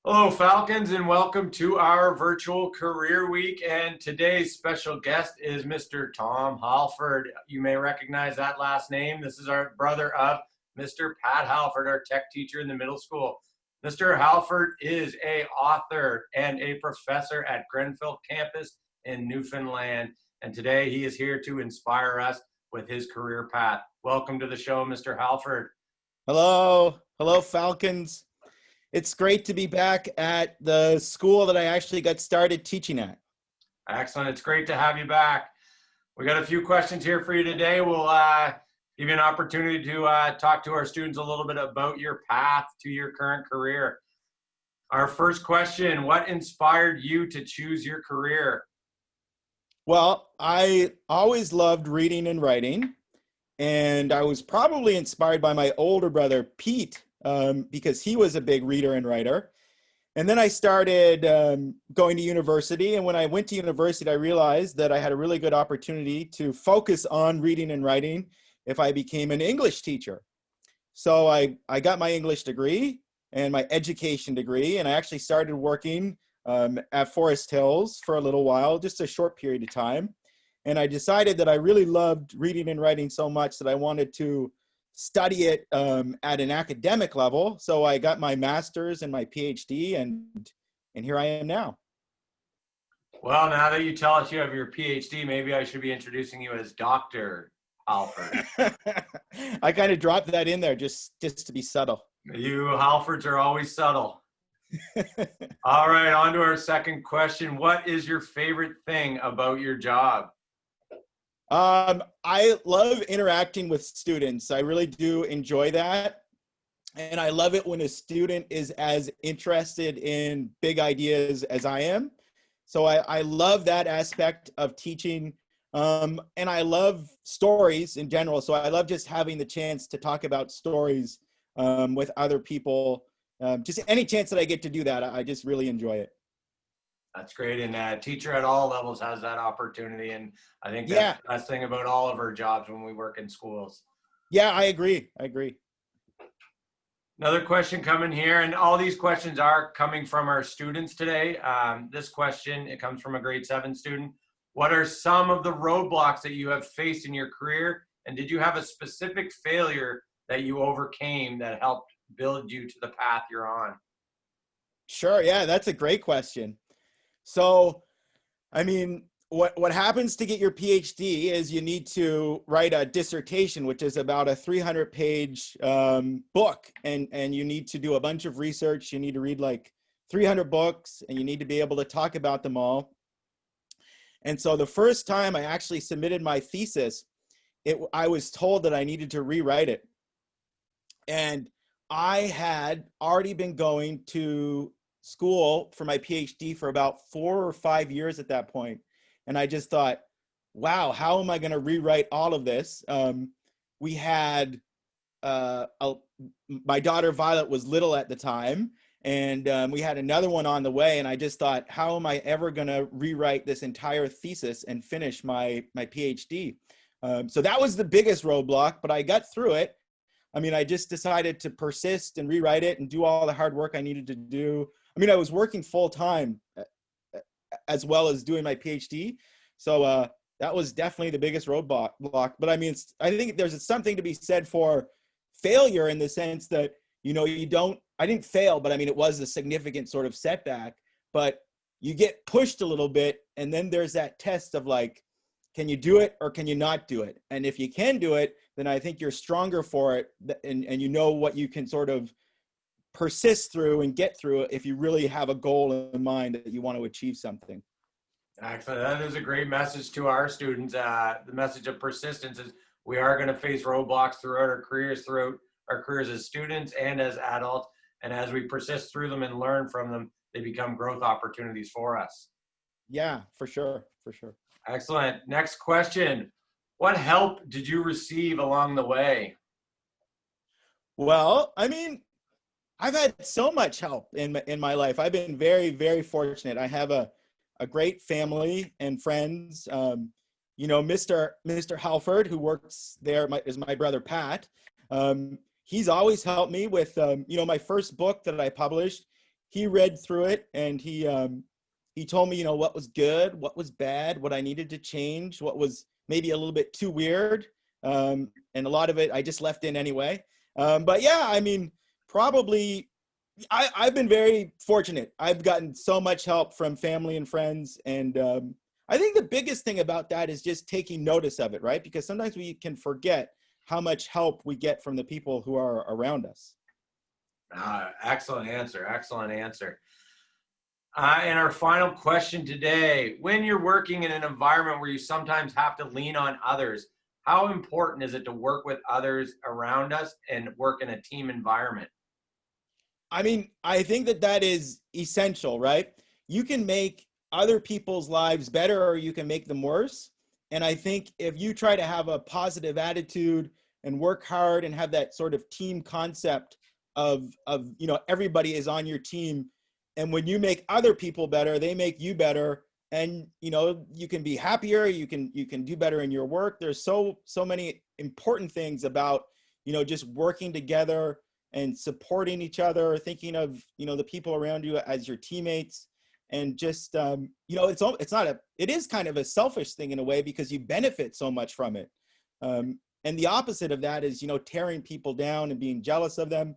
Hello, Falcons, and welcome to our virtual career week. And today's special guest is Mr. Tom Halford. You may recognize that last name. This is our brother of Mr. Pat Halford, our tech teacher in the middle school. Mr. Halford is a author and a professor at Grenfell campus in Newfoundland. And today he is here to inspire us with his career path. Welcome to the show, Mr. Halford. Hello, Falcons. It's great to be back at the school that I actually got started teaching at. Excellent. It's great to have you back. We got a few questions here for you today. We'll give you an opportunity to talk to our students a little bit about your path to your current career. Our first question, what inspired you to choose your career? Well, I always loved reading and writing, and I was probably inspired by my older brother, Pete, because he was a big reader and writer. And then I started going to university. And when I went to university, I realized that I had a really good opportunity to focus on reading and writing if I became an English teacher. So I got my English degree and my education degree, and I actually started working at Forest Hills for a little while, just a short period of time. And I decided that I really loved reading and writing so much that I wanted to study it at an academic level. So I got my master's and my PhD, and here I am now. Well, now that you tell us you have your PhD, maybe I should be introducing you as Dr. Halford. I kind of dropped that in there just to be subtle. You Halfords are always subtle. All right, on to our second question. What is your favorite thing about your job? I love interacting with students. I really do enjoy that. And I love it when a student is as interested in big ideas as I am. So I love that aspect of teaching. And I love stories in general. So I love just having the chance to talk about stories with other people. Just any chance that I get to do that, I just really enjoy it. That's great. And a teacher at all levels has that opportunity. And I think that's the best thing about all of our jobs when we work in schools. Yeah, I agree. Another question coming here, and all these questions are coming from our students today. This question, it comes from a grade 7 student. What are some of the roadblocks that you have faced in your career? And did you have a specific failure that you overcame that helped build you to the path you're on? Sure. Yeah, that's a great question. So, I mean, what happens to get your PhD is you need to write a dissertation, which is about a 300-page book. And you need to do a bunch of research. You need to read like 300 books, and you need to be able to talk about them all. And so the first time I actually submitted my thesis, I was told that I needed to rewrite it. And I had already been going to school for my PhD for about 4 or 5 years at that point. And I just thought, wow, how am I going to rewrite all of this? We had, my daughter Violet was little at the time, and we had another one on the way. And I just thought, how am I ever going to rewrite this entire thesis and finish my PhD? So that was the biggest roadblock, but I got through it. I mean, I just decided to persist and rewrite it and do all the hard work I needed to do. I mean, I was working full time as well as doing my PhD. So that was definitely the biggest roadblock. But I mean, I think there's something to be said for failure in the sense that, you know, I didn't fail, but I mean, it was a significant sort of setback, but you get pushed a little bit. And then there's that test of like, can you do it or can you not do it? And if you can do it, then I think you're stronger for it. And you know what you can sort of persist through and get through it if you really have a goal in mind that you want to achieve something. Excellent. That is a great message to our students. The message of persistence is we are going to face roadblocks throughout our careers as students and as adults. And as we persist through them and learn from them, they become growth opportunities for us. Yeah, for sure. Excellent. Next question. What help did you receive along the way? Well, I mean, I've had so much help in my life. I've been very, very fortunate. I have a great family and friends. You know, Mr. Halford, who works there, is my brother Pat. He's always helped me with, you know, my first book that I published. he read through it, and he told me, what was good, what was bad, what I needed to change, what was maybe a little bit too weird. And a lot of it I just left in anyway. But yeah, I mean, probably I've been very fortunate. I've gotten so much help from family and friends. And I think the biggest thing about that is just taking notice of it, right? Because sometimes we can forget how much help we get from the people who are around us. Excellent answer. Excellent answer. And our final question today, when you're working in an environment where you sometimes have to lean on others, how important is it to work with others around us and work in a team environment? I mean, I think that is essential, right? You can make other people's lives better or you can make them worse. And I think if you try to have a positive attitude and work hard and have that sort of team concept of everybody is on your team, and when you make other people better, they make you better, and you can be happier, you can do better in your work. There's so many important things about just working together and supporting each other, thinking of the people around you as your teammates, and just it is kind of a selfish thing in a way because you benefit so much from it. And the opposite of that is tearing people down and being jealous of them,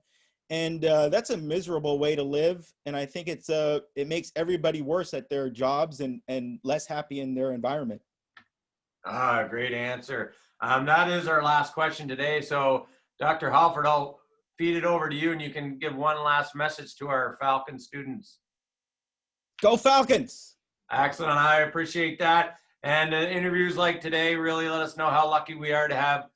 and that's a miserable way to live. And I think it makes everybody worse at their jobs and less happy in their environment. Great answer. That is our last question today. So Dr. Halford, I'll feed it over to you and you can give one last message to our Falcon students. Go Falcons! Excellent. I appreciate that. And interviews like today really let us know how lucky we are to have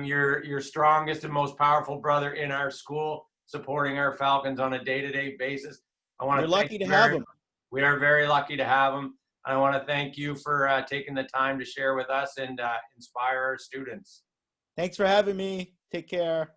your strongest and most powerful brother in our school supporting our Falcons on a day-to-day basis. I want to thank lucky to have him. We are very lucky to have him. I want to thank you for taking the time to share with us and inspire our students. Thanks for having me. Take care.